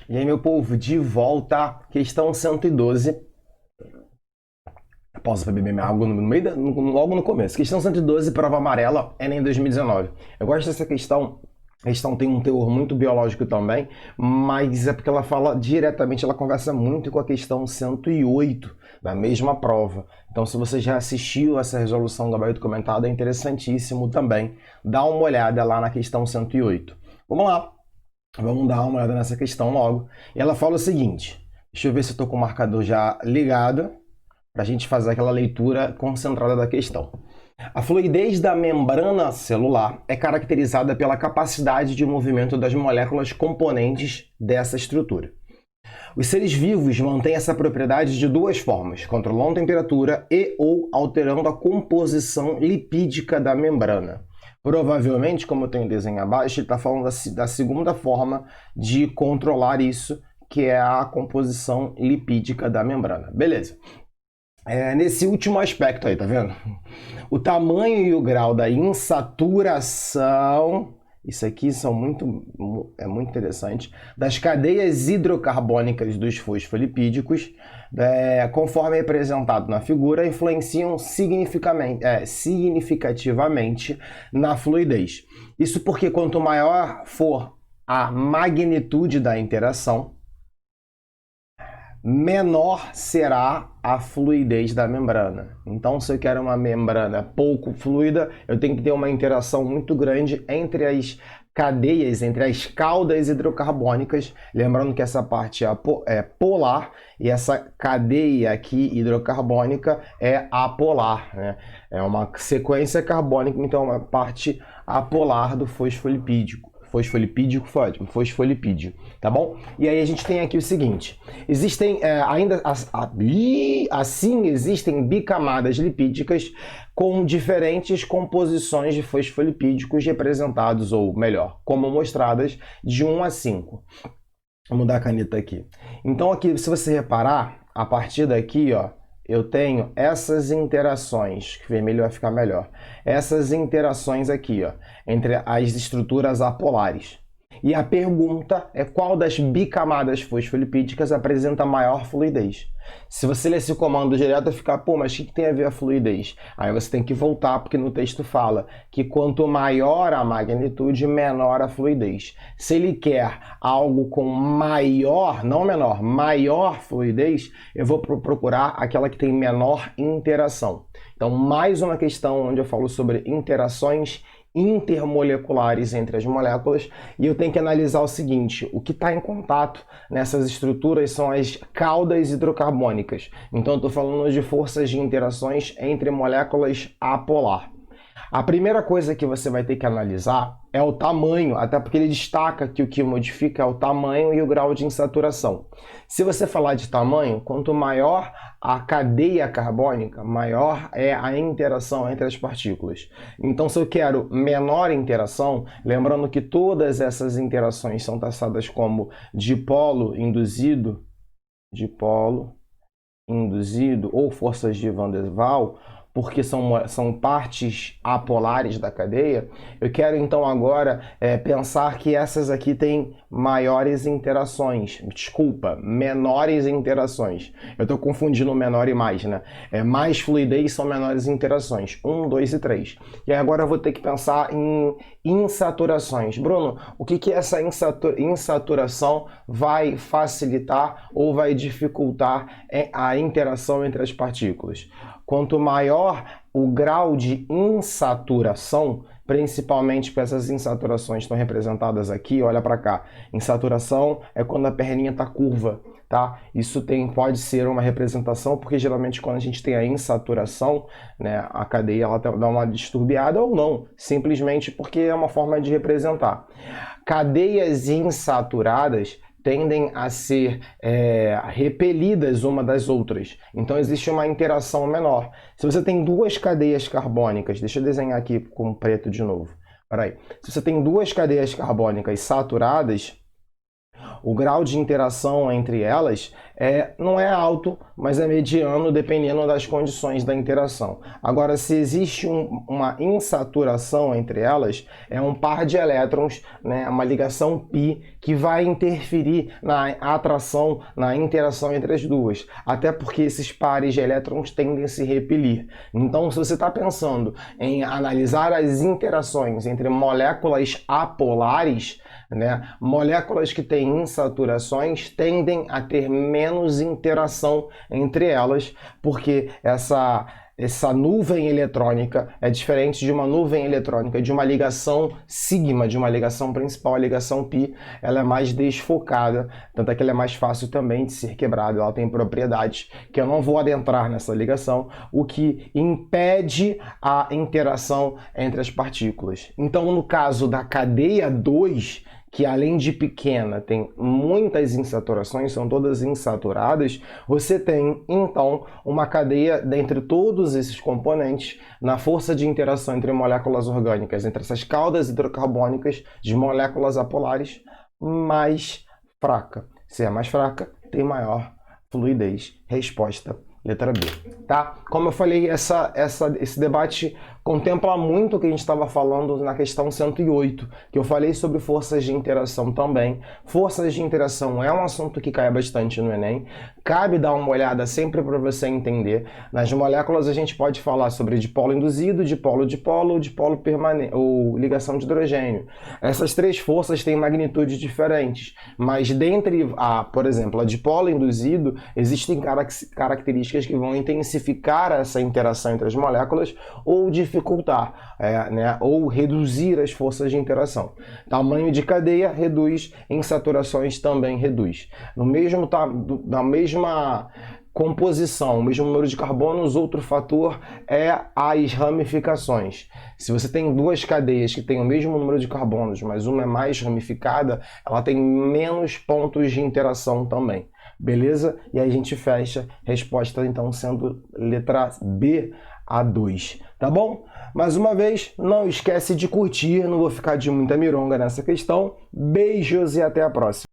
E aí, meu povo, de volta, questão 112. Pausa para beber minha água no meio logo no começo. Questão 112, prova amarela, Enem 2019. Eu gosto dessa questão. A questão tem um teor muito biológico também, mas é porque ela fala diretamente, ela conversa muito com a questão 108 da mesma prova. Então, se você já assistiu essa resolução do gabarito comentado, é interessantíssimo também dar uma olhada lá na questão 108. Vamos lá. Vamos dar uma olhada nessa questão logo. E ela fala o seguinte, deixa eu ver se eu estou com o marcador já ligado, para a gente fazer aquela leitura concentrada da questão. A fluidez da membrana celular é caracterizada pela capacidade de movimento das moléculas componentes dessa estrutura. Os seres vivos mantêm essa propriedade de duas formas, controlando a temperatura e ou alterando a composição lipídica da membrana. Provavelmente, como eu tenho desenho abaixo, ele está falando da segunda forma de controlar isso, que é a composição lipídica da membrana. Beleza. Nesse último aspecto aí, tá vendo? O tamanho e o grau da insaturação, isso aqui é muito interessante, das cadeias hidrocarbônicas dos fosfolipídicos, conforme representado na figura, influenciam significativamente na fluidez. Isso porque quanto maior for a magnitude da interação, menor será a fluidez da membrana. Então, se eu quero uma membrana pouco fluida, eu tenho que ter uma interação muito grande entre as cadeias, entre as caudas hidrocarbônicas. Lembrando que essa parte é polar e essa cadeia aqui hidrocarbônica é apolar, né? É uma sequência carbônica, então é uma parte apolar do fosfolipídico. Fosfolipídio, tá bom? E aí a gente tem aqui o seguinte, existem assim existem bicamadas lipídicas com diferentes composições de fosfolipídicos representados, ou melhor, como mostradas de 1 a 5. Vou mudar a caneta aqui. Então aqui, se você reparar, a partir daqui, ó, eu tenho essas interações, que vermelho vai ficar melhor, essas interações aqui, ó, entre as estruturas apolares. E a pergunta é qual das bicamadas fosfolipídicas apresenta maior fluidez. Se você ler esse comando direto, vai ficar, pô, mas o que tem a ver a fluidez? Aí você tem que voltar, porque no texto fala que quanto maior a magnitude, menor a fluidez. Se ele quer algo com maior, não menor, maior fluidez, eu vou procurar aquela que tem menor interação. Então, mais uma questão onde eu falo sobre interações intermoleculares entre as moléculas, e eu tenho que analisar o seguinte, o que está em contato nessas estruturas são as caudas hidrocarbônicas. Então eu estou falando de forças de interações entre moléculas apolar. A primeira coisa que você vai ter que analisar é o tamanho, até porque ele destaca que o que modifica é o tamanho e o grau de insaturação. Se você falar de tamanho, quanto maior a cadeia carbônica, maior é a interação entre as partículas. Então, se eu quero menor interação, lembrando que todas essas interações são taxadas como dipolo induzido ou forças de Van der Waals, porque são partes apolares da cadeia, eu quero então agora pensar que essas aqui têm maiores interações, menores interações. Eu estou confundindo menor e mais, né? Mais fluidez são menores interações, 1, 2 e 3. E aí agora eu vou ter que pensar em insaturações. Bruno, o que essa insaturação vai facilitar ou vai dificultar a interação entre as partículas? Quanto maior o grau de insaturação, principalmente porque essas insaturações estão representadas aqui, olha para cá. Insaturação é quando a perninha está curva, tá? Isso pode ser uma representação, porque geralmente quando a gente tem a insaturação, né, a cadeia ela dá uma disturbiada ou não, simplesmente porque é uma forma de representar. Cadeias insaturadas tendem a ser repelidas uma das outras. Então existe uma interação menor. Se você tem duas cadeias carbônicas, deixa eu desenhar aqui com preto de novo. Peraí. Se você tem duas cadeias carbônicas saturadas, o grau de interação entre elas não é alto, mas é mediano dependendo das condições da interação. Agora, se existe uma insaturação entre elas, é um par de elétrons, né, uma ligação π, que vai interferir na atração, na interação entre as duas. Até porque esses pares de elétrons tendem a se repelir. Então, se você está pensando em analisar as interações entre moléculas apolares, né, moléculas que têm insaturações tendem a ter menos interação entre elas, porque essa nuvem eletrônica é diferente de uma nuvem eletrônica de uma ligação sigma, de uma ligação principal. A ligação π, ela é mais desfocada, tanto é que ela é mais fácil também de ser quebrada. Ela tem propriedades que eu não vou adentrar nessa ligação, o que impede a interação entre as partículas. Então, no caso da cadeia 2, que além de pequena tem muitas insaturações, são todas insaturadas, você tem então uma cadeia dentre todos esses componentes na força de interação entre moléculas orgânicas, entre essas caudas hidrocarbônicas de moléculas apolares, mais fraca. Se é mais fraca, tem maior fluidez. Resposta letra B, tá? Como eu falei, esse debate contempla muito o que a gente estava falando na questão 108, que eu falei sobre forças de interação também. Forças de interação é um assunto que cai bastante no Enem. Cabe dar uma olhada sempre para você entender. Nas moléculas a gente pode falar sobre dipolo induzido, dipolo-dipolo, dipolo permanente, ou ligação de hidrogênio. Essas três forças têm magnitudes diferentes, mas dentre, por exemplo, a dipolo induzido, existem características que vão intensificar essa interação entre as moléculas ou dificultar, né, ou reduzir as forças de interação. Tamanho de cadeia reduz, insaturações também reduz. Na mesma composição, o mesmo número de carbonos, outro fator é as ramificações. Se você tem duas cadeias que têm o mesmo número de carbonos, mas uma é mais ramificada, ela tem menos pontos de interação também. Beleza? E aí a gente fecha, resposta então sendo letra B, A2, tá bom? Mais uma vez, não esquece de curtir, não vou ficar de muita mironga nessa questão. Beijos e até a próxima.